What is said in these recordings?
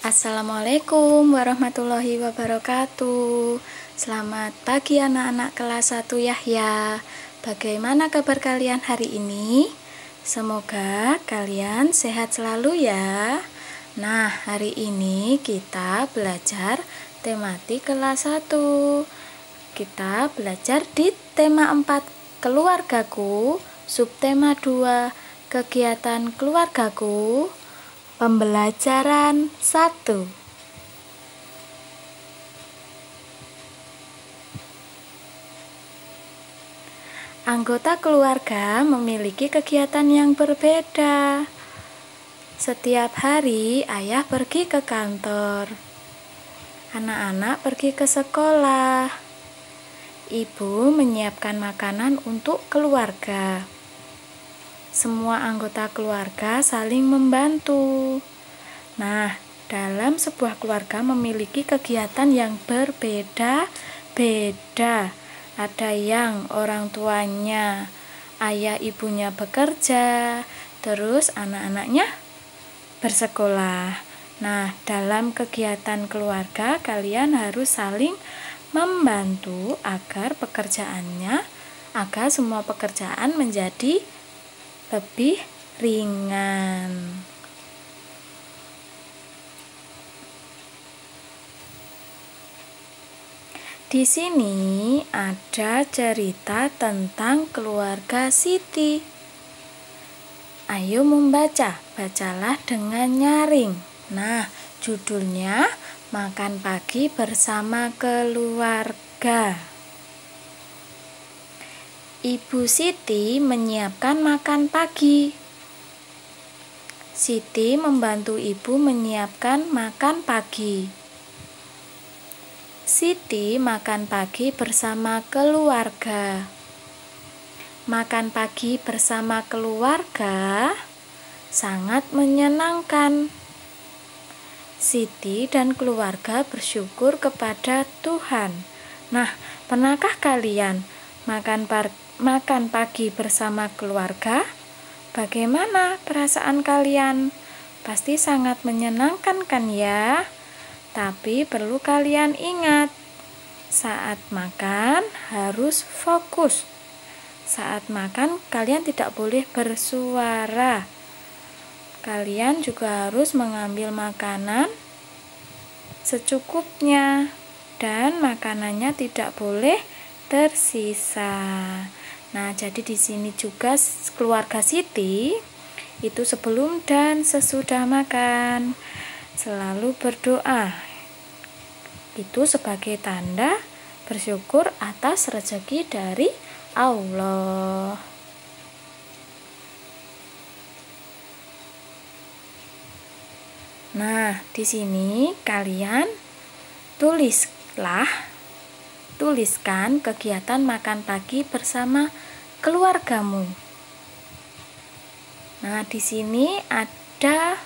Assalamualaikum warahmatullahi wabarakatuh. Selamat pagi anak-anak kelas 1 Yahya. Bagaimana kabar kalian hari ini? Semoga kalian sehat selalu ya. Nah, hari ini kita belajar tematik kelas 1. Kita belajar di tema 4 keluargaku, subtema 2 kegiatan keluargaku. Pembelajaran 1. Anggota keluarga memiliki kegiatan yang berbeda. Setiap hari ayah pergi ke kantor. Anak-anak pergi ke sekolah. Ibu menyiapkan makanan untuk keluarga. Semua anggota keluarga saling membantu. Nah, dalam sebuah keluarga memiliki kegiatan yang berbeda-beda. Ada yang orang tuanya, ayah ibunya bekerja, terus anak-anaknya bersekolah. Nah, dalam kegiatan keluarga kalian harus saling membantu agar semua pekerjaan menjadi lebih ringan. Di sini ada cerita tentang keluarga Siti. Ayo membaca, bacalah dengan nyaring. Nah, judulnya Makan Pagi Bersama Keluarga. Ibu Siti menyiapkan makan pagi. Siti membantu ibu menyiapkan makan pagi. Siti makan pagi bersama keluarga. Makan pagi bersama keluarga sangat menyenangkan. Siti dan keluarga bersyukur kepada Tuhan. Nah, pernahkah kalian makan pagi bersama keluarga? Bagaimana perasaan kalian? Pasti sangat menyenangkan kan ya? Tapi perlu kalian ingat, saat makan harus fokus. Saat makan kalian tidak boleh bersuara. Kalian juga harus mengambil makanan secukupnya dan makanannya tidak boleh tersisa. Nah, jadi di sini juga keluarga Siti itu sebelum dan sesudah makan selalu berdoa. Itu sebagai tanda bersyukur atas rezeki dari Allah. Nah, di sini kalian tuliskan kegiatan makan pagi bersama keluargamu. Nah, di sini ada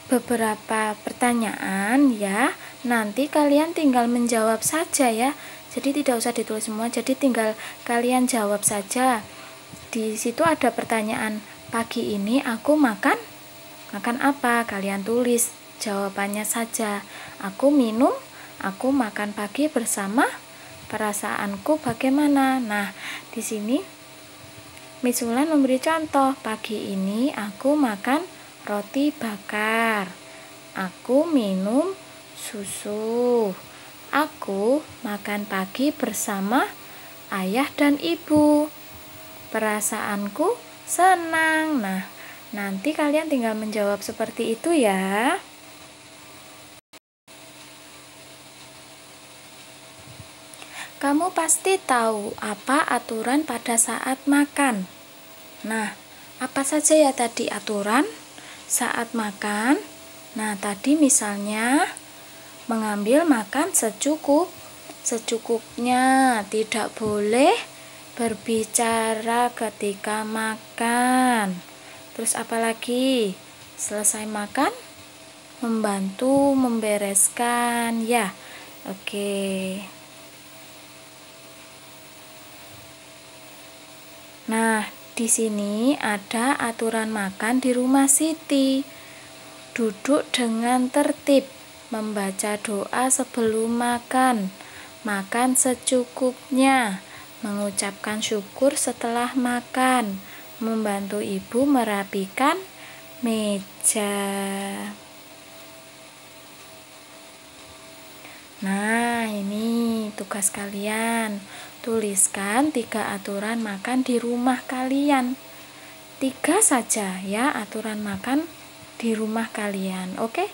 beberapa pertanyaan ya. Nanti kalian tinggal menjawab saja ya. Jadi tidak usah ditulis semua, jadi tinggal kalian jawab saja. Di situ ada pertanyaan, pagi ini aku makan apa? Kalian tulis jawabannya saja. Aku minum, aku makan pagi bersama, perasaanku bagaimana? Nah, di sini Miss Ulan memberi contoh, pagi ini aku makan roti bakar. Aku minum susu. Aku makan pagi bersama ayah dan ibu. Perasaanku senang. Nah, nanti kalian tinggal menjawab seperti itu ya. Kamu pasti tahu apa aturan pada saat makan. Nah, apa saja ya tadi aturan saat makan? Nah, tadi misalnya mengambil makan secukupnya, tidak boleh berbicara ketika makan. Terus apalagi? Selesai makan, membantu membereskan ya. Oke. Nah, di sini ada aturan makan di rumah Siti. duduk dengan tertib, membaca doa sebelum makan, makan secukupnya, mengucapkan syukur setelah makan, membantu ibu merapikan meja. Nah, ini tugas kalian. Tuliskan 3 aturan makan di rumah kalian. 3 saja ya aturan makan di rumah kalian, oke?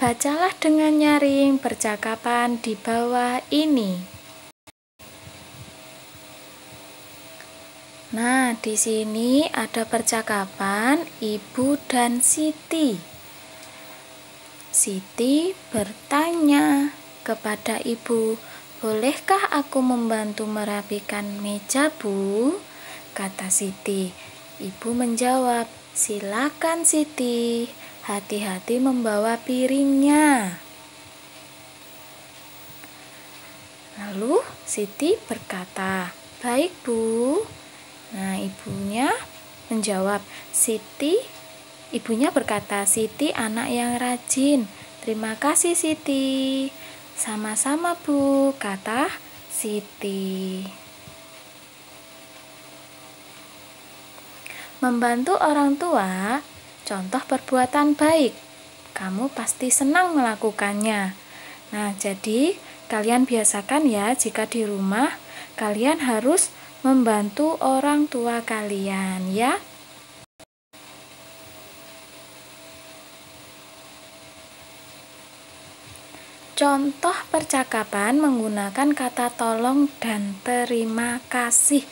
Bacalah dengan nyaring percakapan di bawah ini. Nah, di sini ada percakapan Ibu dan Siti. Siti bertanya kepada ibu, "Bolehkah aku membantu merapikan meja, Bu?" kata Siti. Ibu menjawab, "Silakan Siti, hati-hati membawa piringnya." Lalu Siti berkata, "Baik, Bu." Nah, ibunya berkata, "Siti anak yang rajin. Terima kasih Siti." "Sama-sama, Bu," kata Siti. Membantu orang tua, contoh perbuatan baik. Kamu pasti senang melakukannya. Nah, jadi kalian biasakan ya, jika di rumah kalian harus membantu orang tua kalian ya. Contoh percakapan menggunakan kata tolong dan terima kasih.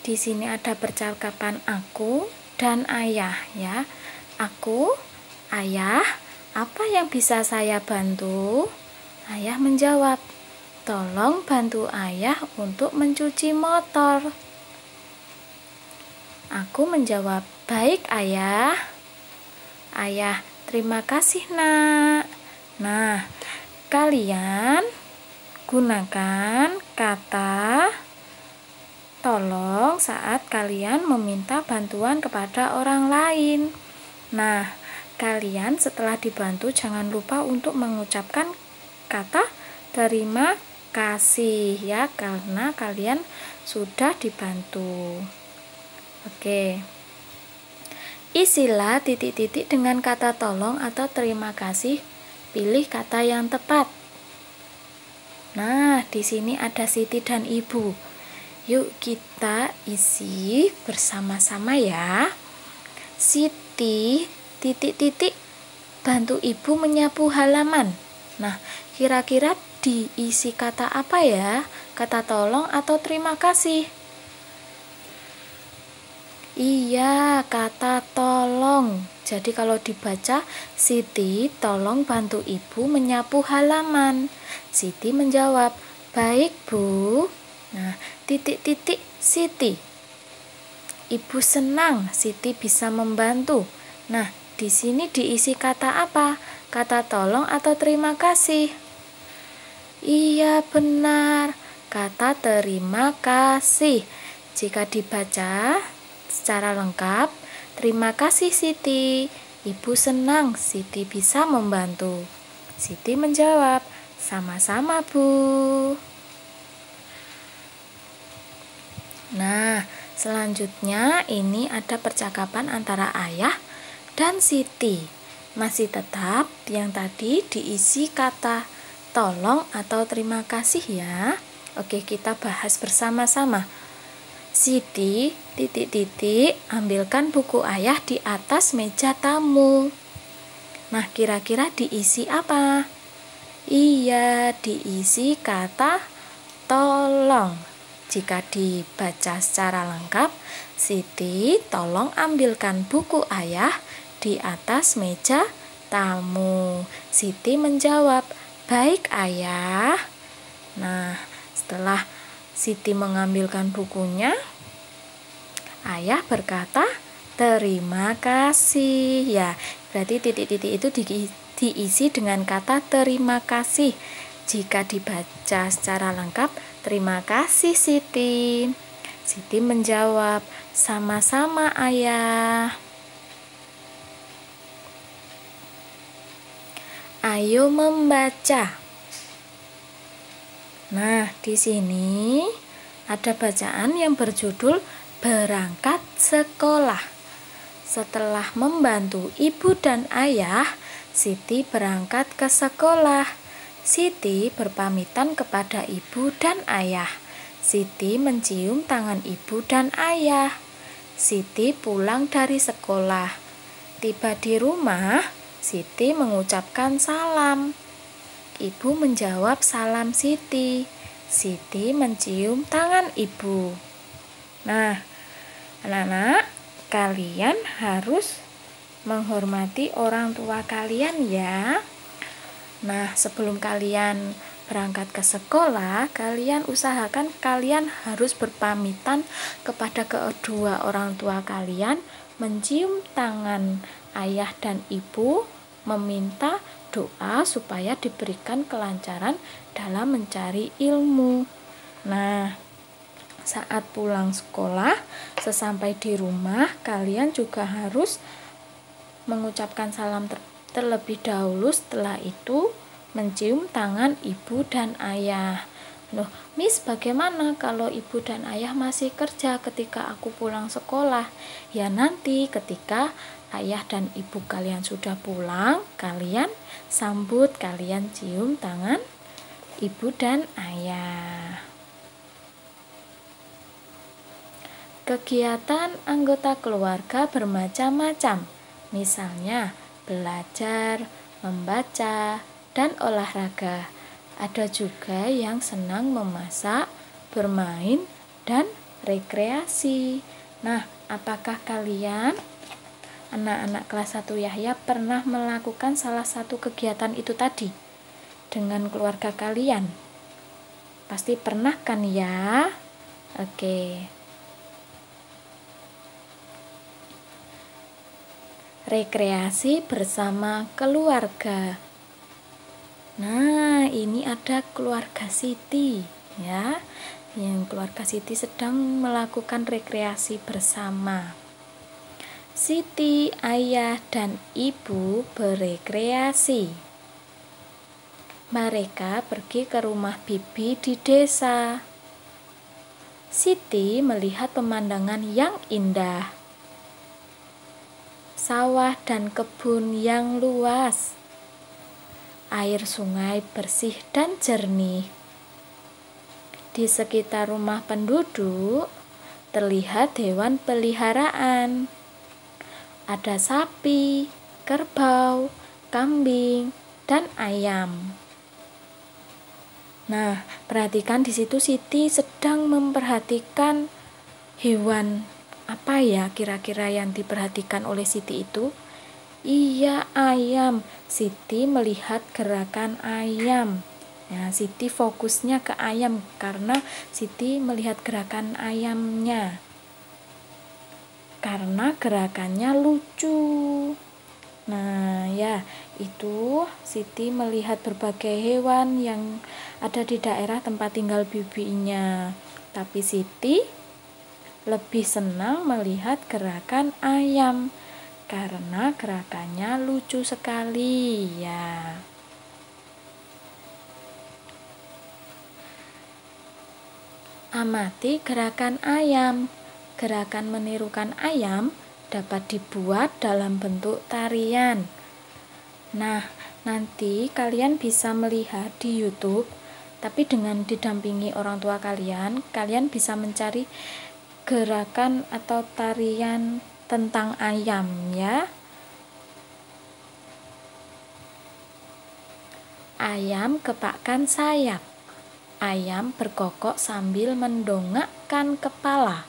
Di sini ada percakapan aku dan ayah ya. Aku, "Ayah, apa yang bisa saya bantu?" Ayah menjawab, "Tolong bantu ayah untuk mencuci motor." Aku menjawab, "Baik ayah." "Ayah, terima kasih nak." Nah, kalian gunakan kata tolong saat kalian meminta bantuan kepada orang lain. Nah, kalian setelah dibantu jangan lupa untuk mengucapkan kata terima kasih ya, karena kalian sudah dibantu. Oke. Isilah titik-titik dengan kata tolong atau terima kasih. Pilih kata yang tepat. Nah, di sini ada Siti dan Ibu. Yuk kita isi bersama-sama ya. Siti titik-titik bantu ibu menyapu halaman. Nah, kira-kira diisi kata apa ya? Kata tolong atau terima kasih? Iya, kata tolong. Jadi kalau dibaca, Siti tolong bantu ibu menyapu halaman. Siti menjawab, "Baik, Bu." Nah, titik-titik Siti. Ibu senang Siti bisa membantu. Nah, di sini diisi kata apa? Kata tolong atau terima kasih? Iya, benar. Kata terima kasih. Jika dibaca secara lengkap, "Terima kasih Siti. Ibu senang Siti bisa membantu." Siti menjawab, "Sama-sama, Bu." Nah, selanjutnya ini ada percakapan antara ayah dan Siti. Masih tetap yang tadi diisi kata tolong atau terima kasih ya. Oke, kita bahas bersama-sama. Siti titik-titik ambilkan buku ayah di atas meja tamu. Nah, kira-kira diisi apa? Iya, diisi kata tolong. Jika dibaca secara lengkap, Siti tolong ambilkan buku ayah di atas meja tamu. Siti menjawab, "Baik ayah." Nah, setelah Siti mengambilkan bukunya, ayah berkata, "Terima kasih." Ya, berarti titik-titik itu diisi dengan kata terima kasih. Jika dibaca secara lengkap, "Terima kasih Siti." Siti menjawab, "Sama-sama, Ayah." Ayo membaca. Nah, di sini ada bacaan yang berjudul Berangkat Sekolah. Setelah membantu ibu dan ayah, Siti berangkat ke sekolah. Siti berpamitan kepada ibu dan ayah. Siti mencium tangan ibu dan ayah. Siti pulang dari sekolah. Tiba di rumah, Siti mengucapkan salam. Ibu menjawab salam Siti. Siti mencium tangan ibu. Nah, anak-anak, kalian harus menghormati orang tua kalian ya. Nah, sebelum kalian berangkat ke sekolah, kalian usahakan kalian harus berpamitan kepada kedua orang tua kalian, mencium tangan ayah dan ibu, meminta doa supaya diberikan kelancaran dalam mencari ilmu. Nah, saat pulang sekolah, sesampai di rumah, kalian juga harus mengucapkan salam terlebih dahulu, setelah itu mencium tangan ibu dan ayah. Loh, Miss, bagaimana kalau ibu dan ayah masih kerja ketika aku pulang sekolah? Ya, nanti ketika ayah dan ibu kalian sudah pulang, kalian sambut, kalian cium tangan ibu dan ayah. Kegiatan anggota keluarga bermacam-macam, misalnya belajar, membaca, dan olahraga. Ada juga yang senang memasak, bermain, dan rekreasi. Nah, apakah kalian, anak-anak kelas 1 Yahya, pernah melakukan salah satu kegiatan itu tadi dengan keluarga kalian? Pasti pernah kan ya? Oke. Rekreasi bersama keluarga. Nah, ini ada keluarga Siti ya. Yang keluarga Siti sedang melakukan rekreasi bersama. Siti, ayah, dan ibu berekreasi. Mereka pergi ke rumah bibi di desa. Siti melihat pemandangan yang indah. Sawah dan kebun yang luas. Air sungai bersih dan jernih. Di sekitar rumah penduduk terlihat hewan peliharaan. Ada sapi, kerbau, kambing, dan ayam. Nah, perhatikan di situ Siti sedang memperhatikan hewan apa ya kira-kira yang diperhatikan oleh Siti itu? Iya, ayam. Siti melihat gerakan ayam. Nah, Siti fokusnya ke ayam karena Siti melihat gerakan ayamnya. Karena gerakannya lucu. Nah, ya, itu Siti melihat berbagai hewan yang ada di daerah tempat tinggal bibinya. Tapi Siti lebih senang melihat gerakan ayam karena gerakannya lucu sekali ya. Amati gerakan ayam. Gerakan menirukan ayam dapat dibuat dalam bentuk tarian. Nah, nanti kalian bisa melihat di YouTube, tapi dengan didampingi orang tua kalian, kalian bisa mencari gerakan atau tarian tentang ayam ya. Ayam kepakkan sayap. Ayam berkokok sambil mendongakkan kepala.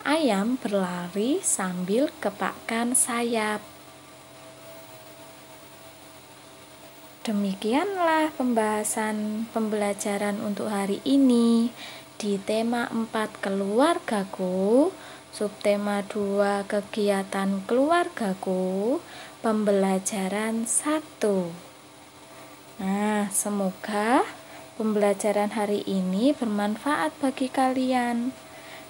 Ayam berlari sambil kepakkan sayap. Demikianlah pembelajaran untuk hari ini di tema 4 keluargaku. Subtema 2 kegiatan keluargaku, pembelajaran 1. Nah, semoga pembelajaran hari ini bermanfaat bagi kalian.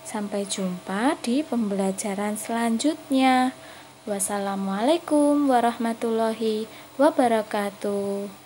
Sampai jumpa di pembelajaran selanjutnya. Wassalamualaikum warahmatullahi wabarakatuh.